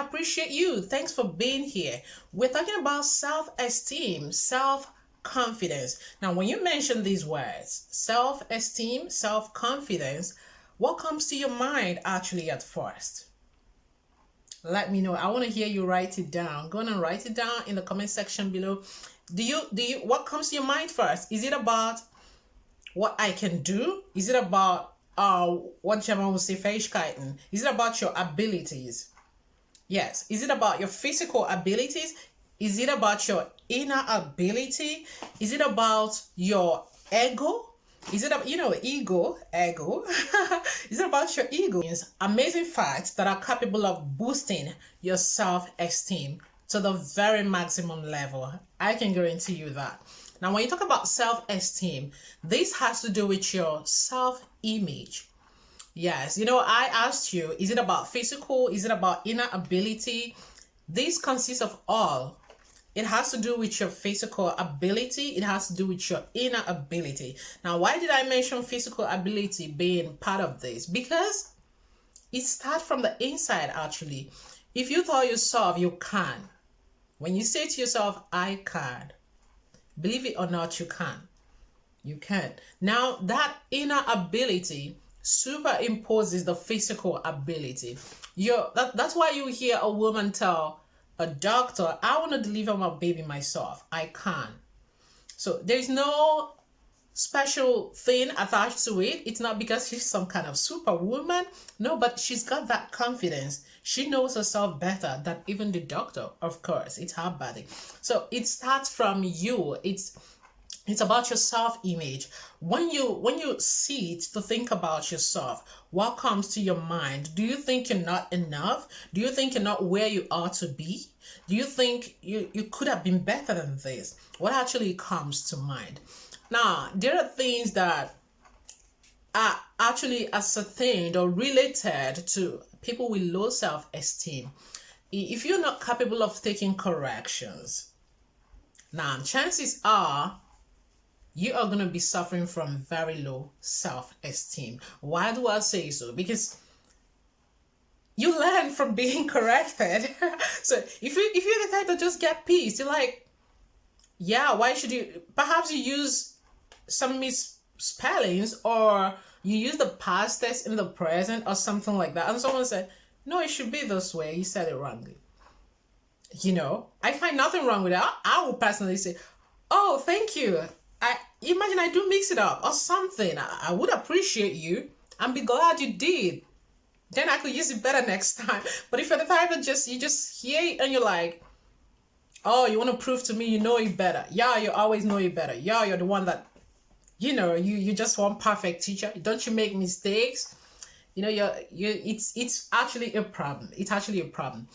appreciate you. Thanks for being here. We're talking about self-esteem, self-confidence. Now, when you mention these words, self-esteem, self-confidence, what comes to your mind actually at first? Let me know. I want to hear you write it down. Go on and write it down in the comment section below. What comes to your mind first? Is it about what I can do? Is it about what German would say Fähigkeiten? Is it about your abilities? Yes. Is it about your physical abilities? Is it about your inner ability? Is it about your ego? Is it about, ego? Is it about your ego? Amazing facts that are capable of boosting your self-esteem to the very maximum level. I can guarantee you that. Now, when you talk about self-esteem, this has to do with your self-image. Yes, I asked you, is it about physical? Is it about inner ability? This consists of all. It has to do with your physical ability. It has to do with your inner ability. Now, why did I mention physical ability being part of this? Because it starts from the inside, actually. If you tell yourself you can, when you say to yourself, I can, believe it or not, you can. You can. Now, that inner ability superimposes the physical ability. That's why you hear a woman tell a doctor, I want to deliver my baby myself. I can. So there's no special thing attached to it. It's not because she's some kind of superwoman. No, but she's got that confidence. She knows herself better than even the doctor. Of course, it's her body. So it starts from you. It's about your self-image. When you sit to think about yourself, what comes to your mind? Do you think you're not enough? Do you think you're not where you are to be? Do you think you could have been better than this? What actually comes to mind? Now, there are things that are actually ascertained or related to people with low self-esteem. If you're not capable of taking corrections, now chances are you are going to be suffering from very low self-esteem. Why do I say so? Because you learn from being corrected. So if you're the type that just get pissed, you're like, yeah, why should you? Perhaps you use some misspellings, or you use the past tense in the present or something like that. And someone said, no, it should be this way. You said it wrongly. I find nothing wrong with that. I would personally say, oh, thank you. I imagine I do mix it up or something. I would appreciate you and be glad you did. Then I could use it better next time. But if you're the type that you just hear it and you're like, oh, you want to prove to me you know it better. Yeah, you always know it better. Yeah, you're the one that, you just want perfect teacher. Don't you make mistakes? It's actually a problem. It's actually a problem.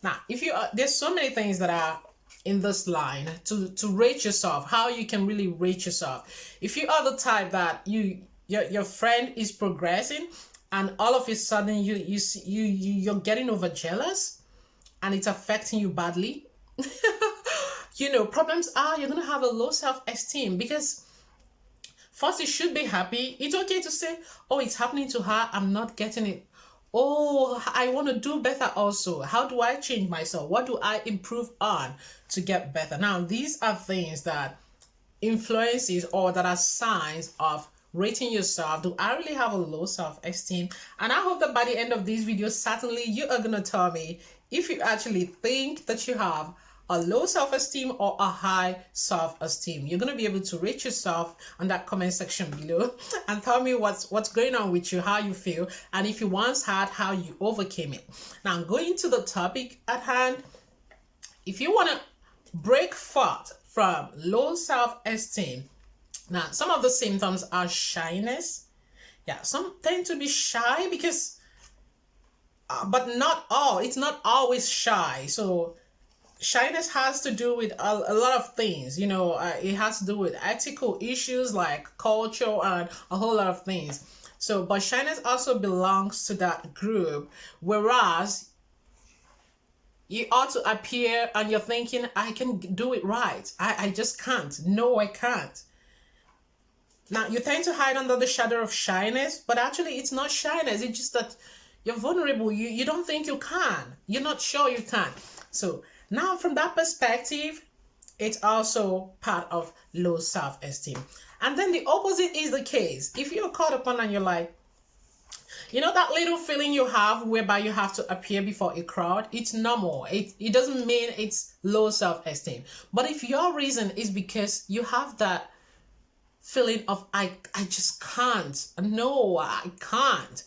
Now, there's so many things that are in this line to rate yourself, how you can really rate yourself. If you are the type that your friend is progressing and all of a sudden you're getting over jealous and it's affecting you badly, problems are you're going to have a low self-esteem. Because first, you should be happy. It's okay to say, oh, it's happening to her, I'm not getting it. Oh, I want to do better also. How do I change myself? What do I improve on to get better? Now, these are things that influences or that are signs of rating yourself. Do I really have a low self-esteem? And I hope that by the end of this video, certainly you are going to tell me if you actually think that you have a low self-esteem or a high self-esteem. You're going to be able to rate yourself on that comment section below and tell me what's going on with you, how you feel, and if you once had, how you overcame it. Now, going to the topic at hand, if you want to break forth from low self-esteem, now some of the symptoms are shyness. Yeah, some tend to be shy because, but not all. It's not always shy. So shyness has to do with a lot of things. It has to do with ethical issues like culture and a whole lot of things. So, but shyness also belongs to that group, whereas you ought to appear and you're thinking, I can do it right. I just can't. No, I can't. Now, you tend to hide under the shadow of shyness, but actually it's not shyness. It's just that You're vulnerable. You don't think you can. You're not sure you can. So now from that perspective, it's also part of low self-esteem. And then the opposite is the case. If you're caught upon and you're like, that little feeling you have whereby you have to appear before a crowd, it's normal. It doesn't mean it's low self-esteem. But if your reason is because you have that feeling of I just can't. No, I can't.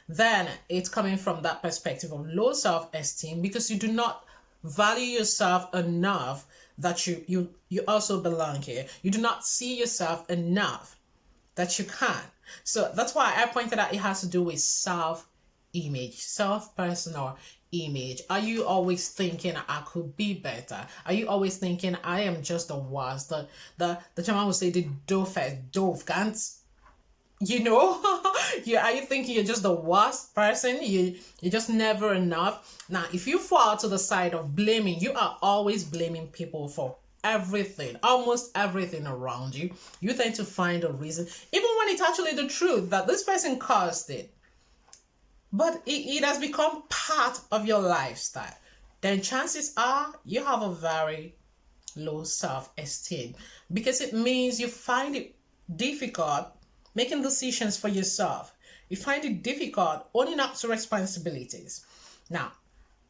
Then it's coming from that perspective of low self-esteem because you do not value yourself enough that you also belong here. You do not see yourself enough that you can. So that's why I pointed out it has to do with self-image, self-personal image. Are you always thinking I could be better? Are you always thinking I am just the worst? The German would say the doof can't. Are you thinking you're just the worst person? You're just never enough. Now, if you fall to the side of blaming, you are always blaming people for everything, almost everything around you. You tend to find a reason, even when it's actually the truth that this person caused it. But it has become part of your lifestyle. Then chances are you have a very low self-esteem because it means you find it difficult making decisions for yourself. You find it difficult owning up to responsibilities. Now,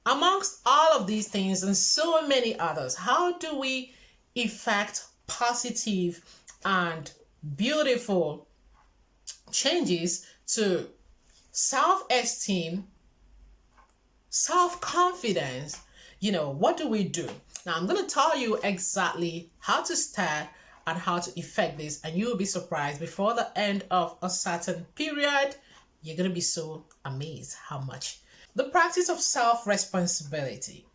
amongst all of these things and so many others, how do we effect positive and beautiful changes to self-esteem, self-confidence? What do we do? Now, I'm going to tell you exactly how to start and how to effect this, and you will be surprised before the end of a certain period. You're going to be so amazed how much. The practice of self-responsibility.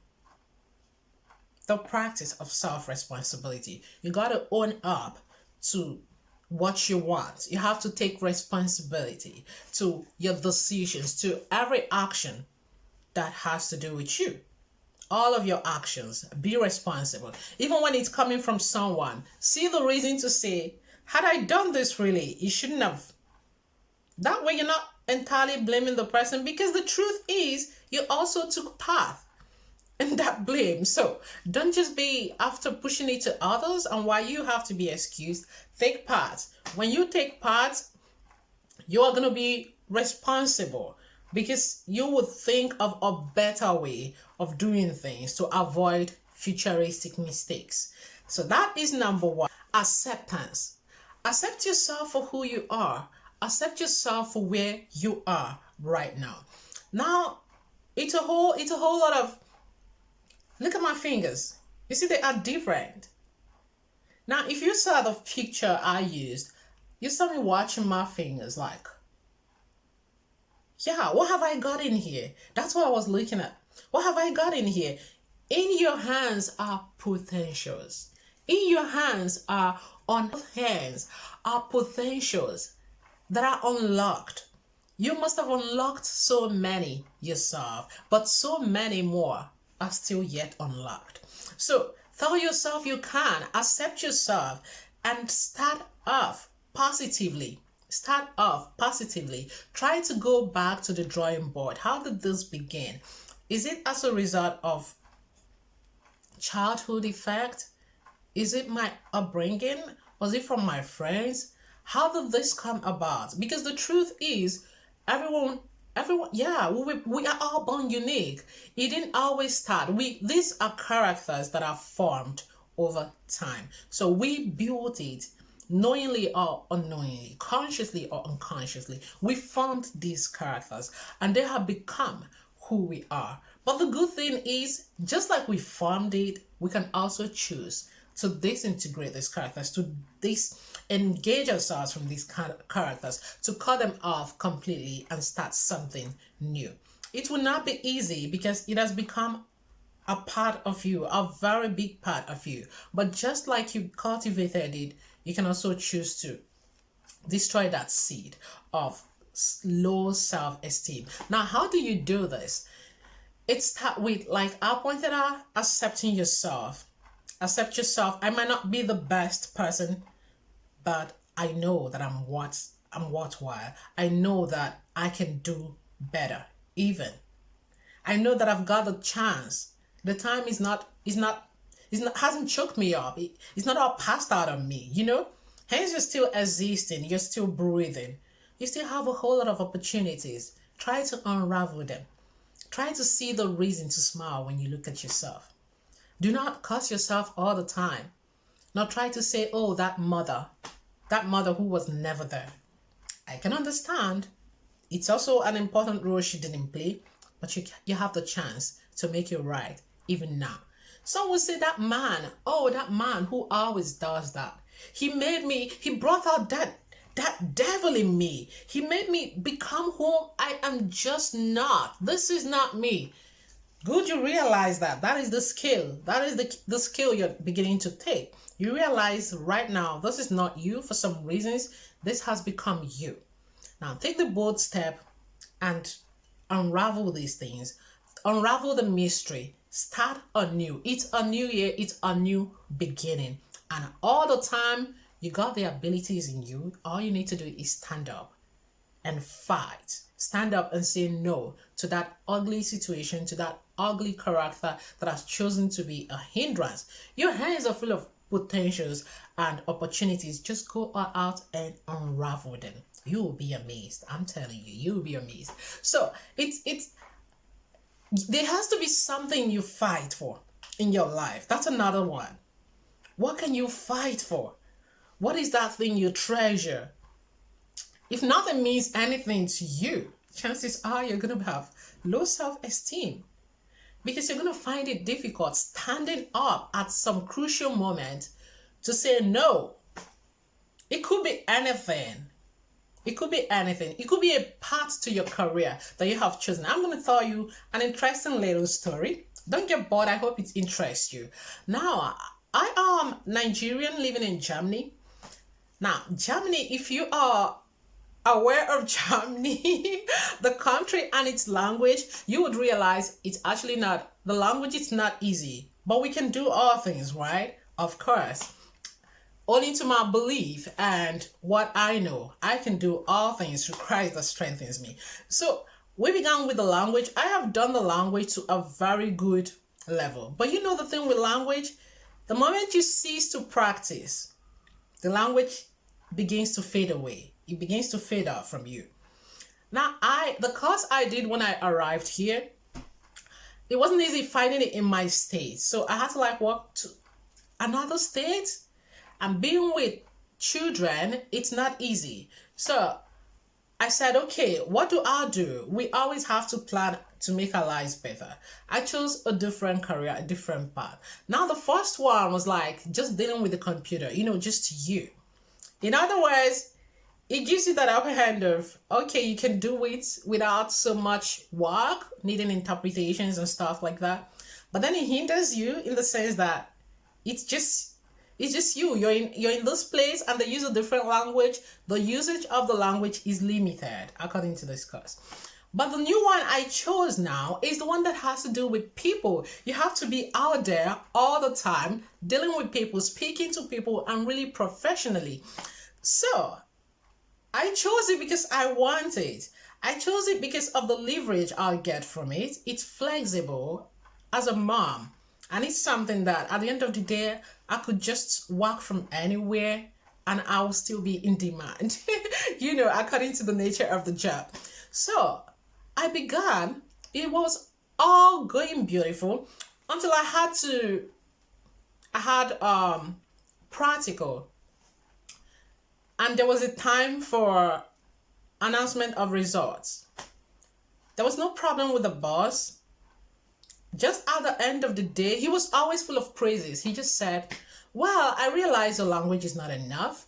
The practice of self-responsibility. You got to own up to what you want. You have to take responsibility to your decisions, to every action that has to do with you. All of your actions, be responsible. Even when it's coming from someone, see the reason to say, had I done this really, you shouldn't have. That way you're not entirely blaming the person, because the truth is you also took part in that blame. So don't just be after pushing it to others and why you have to be excused. Take part. When you take part, you are going to be responsible, because you would think of a better way of doing things to avoid futuristic mistakes. So that is number one. Acceptance. Accept yourself for who you are. Accept yourself for where you are right now. Now, it's a whole lot of, look at my fingers. You see, they are different. Now, if you saw the picture I used, you saw me watching my fingers like, yeah, what have I got in here? That's what I was looking at. What have I got in here? In your hands are potentials. In your hands are, on both hands, are potentials that are unlocked. You must have unlocked so many yourself, but so many more are still yet unlocked. So tell yourself you can, accept yourself, and start off positively. Start off positively. Try to go back to the drawing board. How did this begin? Is it as a result of childhood effect? Is it my upbringing? Was it from my friends? How did this come about? Because the truth is, everyone, yeah, we are all born unique. It didn't always start. These are characters that are formed over time. So we built it knowingly or unknowingly, consciously or unconsciously. We formed these characters and they have become who we are. But the good thing is, just like we formed it, we can also choose to disintegrate these characters, to disengage ourselves from these characters, to cut them off completely and start something new. It will not be easy because it has become a part of you, a very big part of you. But just like you cultivated it, you can also choose to destroy that seed of low self-esteem. Now, how do you do this? It starts with, like I pointed out, accepting yourself. Accept yourself. I might not be the best person, but I know that I'm worthwhile. I know that I can do better, even. I know that I've got the chance. The time is not hasn't choked me up. It's not all passed out on me, you know? Hence you're still existing, you're still breathing. You still have a whole lot of opportunities. Try to unravel them. Try to see the reason to smile when you look at yourself. Do not curse yourself all the time. Not try to say, oh, that mother who was never there. I can understand. It's also an important role she didn't play, but you have the chance to make it right, even now. Some will say that man, oh, that man who always does that. He brought out that devil in me. He made me become who I am just not. This is not me. Good, you realize that. That is the skill. That is the skill you're beginning to take. You realize right now, this is not you for some reasons. This has become you. Now, take the bold step and unravel these things. Unravel the mystery. Start anew. It's a new year. It's a new beginning. And all the time, you got the abilities in you. All you need to do is stand up and fight. Stand up and say no to that ugly situation, to that ugly character that has chosen to be a hindrance. Your hands are full of potentials and opportunities. Just go all out and unravel them. You will be amazed. I'm telling you, you will be amazed. So it's there has to be something you fight for in your life. That's another one. What can you fight for? What is that thing you treasure? If nothing means anything to you, chances are you're going to have low self-esteem because you're going to find it difficult standing up at some crucial moment to say no. It could be anything. It could be anything. It could be a path to your career that you have chosen. I'm going to tell you an interesting little story. Don't get bored. I hope it interests you. Now, I am Nigerian living in Germany. Now, Germany, if you are aware of Germany, the country and its language, you would realize it's actually not, the language is not easy, but we can do all things, right? Of course. Only to my belief and what I know, I can do all things through Christ that strengthens me. So we began with the language. I have done the language to a very good level. But you know the thing with language, the moment you cease to practice, the language begins to fade away. It begins to fade out from you. Now, the course I did when I arrived here, it wasn't easy finding it in my state. So I had to walk to another state. And being with children, it's not easy. So I said, okay, what do I do? We always have to plan to make our lives better. I chose a different career, a different path. Now, the first one was just dealing with the computer, just you. In other words, it gives you that upper hand of, okay, you can do it without so much work, needing interpretations and stuff like that. But then it hinders you in the sense that it's just you. You're in this place and they use a different language. The usage of the language is limited according to this course. But the new one I chose now is the one that has to do with people. You have to be out there all the time, dealing with people, speaking to people, and really professionally. So I chose it because I want it. I chose it because of the leverage I'll get from it. It's flexible as a mom. And it's something that at the end of the day, I could just work from anywhere and I will still be in demand, according to the nature of the job. So I began, it was all going beautiful until I had practical. And there was a time for announcement of results. There was no problem with the boss. Just at the end of the day, he was always full of praises. He just said, well, I realize your language is not enough.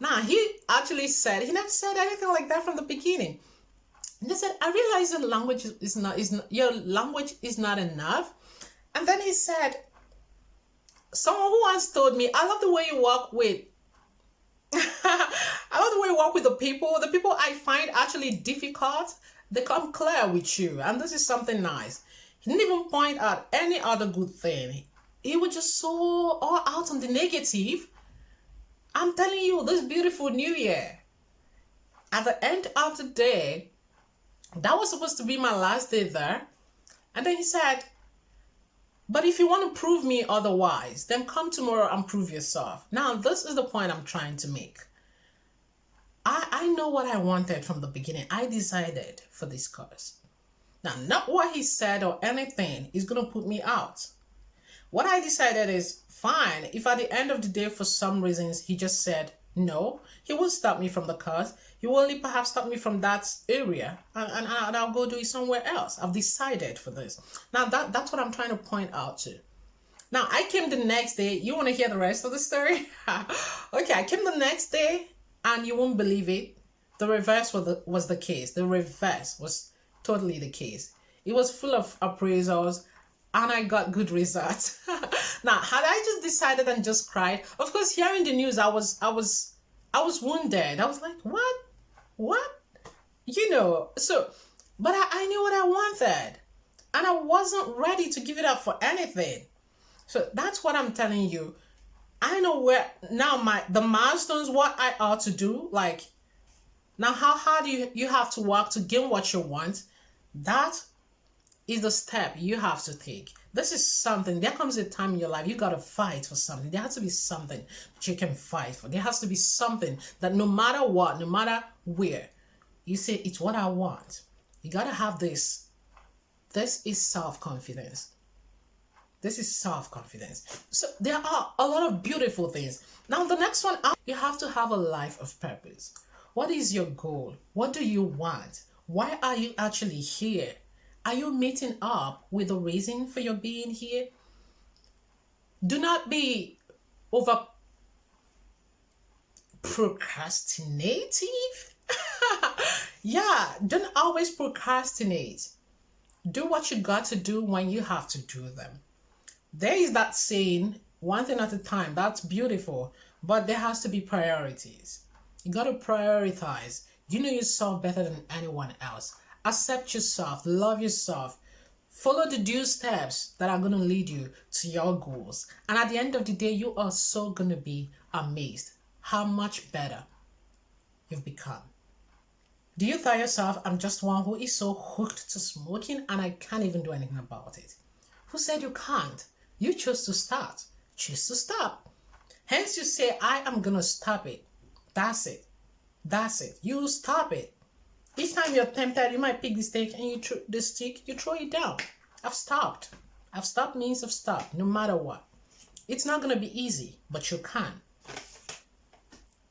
Now, he actually said, he never said anything like that from the beginning. He said, I realize your language is not enough. And then he said, someone who once told me, I love the way you work with the people I find actually difficult, they come clear with you. And this is something nice. He didn't even point out any other good thing. He was just so all out on the negative. I'm telling you, this beautiful new year, at the end of the day, That was supposed to be my last day there. And then he said, but if you want to prove me otherwise, then come tomorrow and prove yourself. Now, this is the point I'm trying to make. I know what I wanted from the beginning. I decided for this course. Now, not what he said or anything is going to put me out. What I decided is fine. If at the end of the day, for some reasons, he just said no, he won't stop me from the course. He will only perhaps stop me from that area, and I'll go do it somewhere else. I've decided for this. Now, that's what I'm trying to point out to. Now, I came the next day. You want to hear the rest of the story? Okay, I came the next day, and you won't believe it. The reverse was the case. The reverse was totally the case. It was full of appraisals, and I got good results. Now, had I just decided and just cried, of course, hearing the news, I was wounded. I was like, what? So, but I knew what I wanted, and I wasn't ready to give it up for anything. So that's what I'm telling you. I know where now the milestones, what I ought to do, like now how hard you have to work to gain what you want. That is the step you have to take. This is something. There comes a time in your life you got to fight for something. There has to be something that you can fight for. There has to be something that no matter what, no matter where, you say, it's what I want. You got to have this. This is self-confidence. This is self-confidence. So there are a lot of beautiful things. Now the next one, you have to have a life of purpose. What is your goal? What do you want? Why are you actually here? Are you meeting up with the reason for your being here? Do not be over procrastinative. Yeah, don't always procrastinate. Do what you got to do when you have to do them. There is that saying, one thing at a time. That's beautiful, but there has to be priorities. You got to prioritize. You know yourself better than anyone else. Accept yourself, love yourself, follow the due steps that are going to lead you to your goals. And at the end of the day, you are so going to be amazed how much better you've become. Do you tell yourself, I'm just one who is so hooked to smoking and I can't even do anything about it? Who said you can't? You chose to start. Choose to stop. Hence you say, I am going to stop it. That's it. That's it. You stop it. Each time you're tempted, you might pick the stick and you throw it down. I've stopped. I've stopped means I've stopped, no matter what. It's not going to be easy, but you can.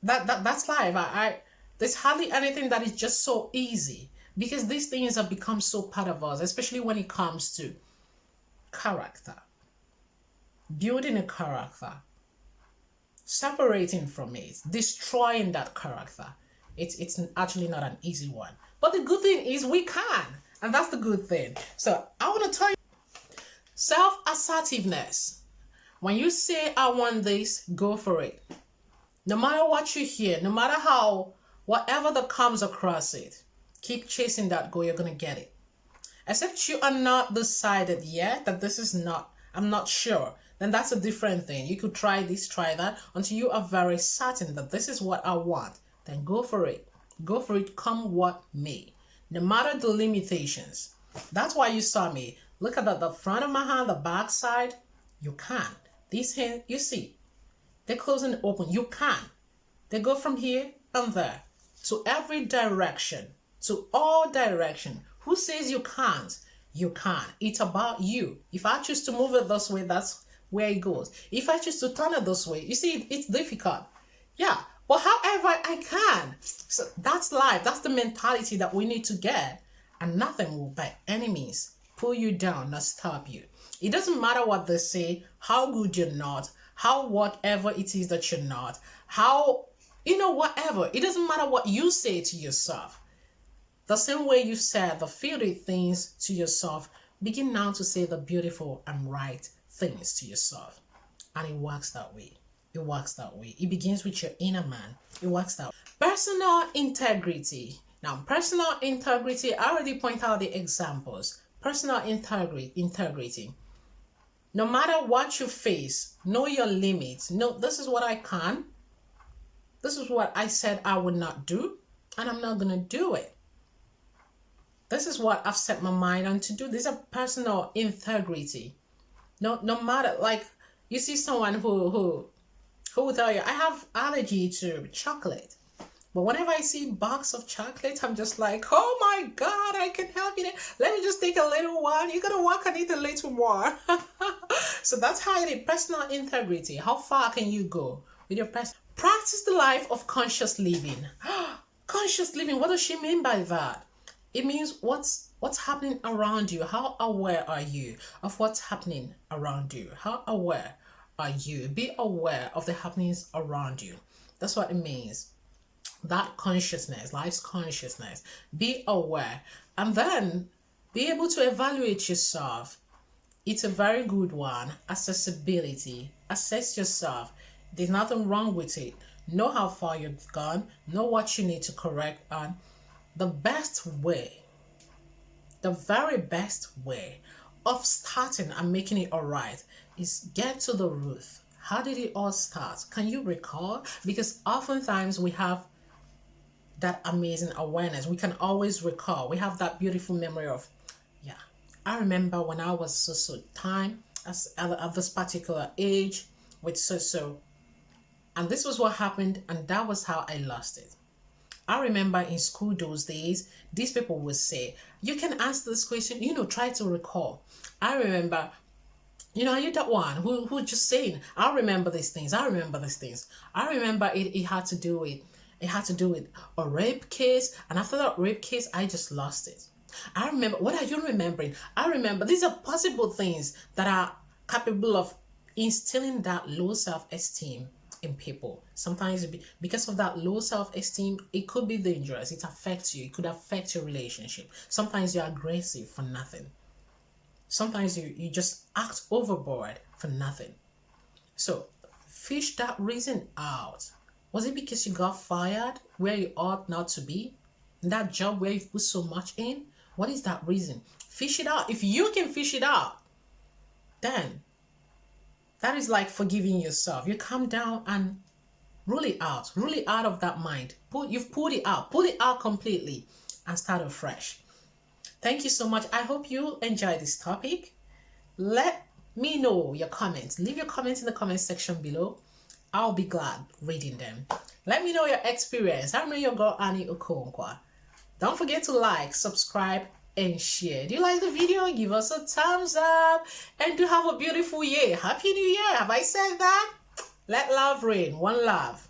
That's life. There's hardly anything that is just so easy because these things have become so part of us, especially when it comes to character. Building a character. Separating from it. Destroying that character. It's actually not an easy one. But the good thing is we can. And that's the good thing. So I want to tell you, self-assertiveness. When you say, I want this, go for it. No matter what you hear, no matter whatever that comes across it, keep chasing that goal, you're going to get it. Except you are not decided yet that this is not, I'm not sure, then that's a different thing. You could try this, try that, until you are very certain that this is what I want. Then go for it. Go for it, come what may. No matter the limitations. That's why you saw me. Look at the front of my hand, the back side. You can. These hands, you see, they're closed and open. You can. They go from here and there. To every direction. To all direction. Who says you can't? You can. It's about you. If I choose to move it this way, that's where it goes. If I choose to turn it this way, you see, it's difficult. Yeah. But however I can. So that's life. That's the mentality that we need to get. And nothing will by any means pull you down, not stop you. It doesn't matter what they say, how good you're not, how whatever it is that you're not, how, whatever. It doesn't matter what you say to yourself. The same way you said the filthy things to yourself, begin now to say the beautiful and right things to yourself. And it works that way. It works that way. It begins with your inner man. It works that way. Personal integrity. Now, personal integrity, I already point out the examples. Personal integrity. No matter what you face, know your limits. No, this is what I can. This is what I said I would not do, and I'm not going to do it. This is what I've set my mind on to do. This is a personal integrity. No matter, like, you see someone who will tell you, I have allergy to chocolate. But whenever I see a box of chocolate, I'm just like, oh my God, I can help you there. Let me just take a little one. You gotta work on it a little more. So that's how it is. Personal integrity. How far can you go with your practice the life of conscious living? Conscious living, what does she mean by that? It means what's happening around you. How aware are you of what's happening around you? How aware are you? Be aware of the happenings around you. That's what it means. That consciousness, life's consciousness. Be aware and then be able to evaluate yourself. It's a very good one. Accessibility. Assess yourself. There's nothing wrong with it. Know how far you've gone. Know what you need to correct. And the best way, the very best way of starting and making it all right is get to the root. How did it all start? Can you recall? Because oftentimes we have that amazing awareness. We can always recall. We have that beautiful memory of, yeah, I remember when I was so time at this particular age with so, and this was what happened, and that was how I lost it. I remember in school those days, these people would say, you can answer this question, try to recall. I remember, are you that one who just saying, I remember these things, I remember these things. I remember it had to do with a rape case, and after that rape case, I just lost it. I remember, what are you remembering? I remember these are possible things that are capable of instilling that low self-esteem in people. Sometimes because of that low self-esteem, it could be dangerous. It affects you. It could affect your relationship. Sometimes you're aggressive for nothing. Sometimes you just act overboard for nothing. So fish that reason out. Was it because you got fired where you ought not to be? In that job where you put so much in? What is that reason? Fish it out. If you can fish it out, then that is like forgiving yourself. You come down and rule it out. Rule it out of that mind. You've pulled it out. Pull it out completely and start afresh. Thank you so much. I hope you enjoyed this topic. Let me know your comments. Leave your comments in the comment section below. I'll be glad reading them. Let me know your experience. I know your girl Annie Okonkwo. Don't forget to like, subscribe, and share. Do you like the video? Give us a thumbs up. And do have a beautiful year. Happy New Year. Have I said that? Let love reign. One love.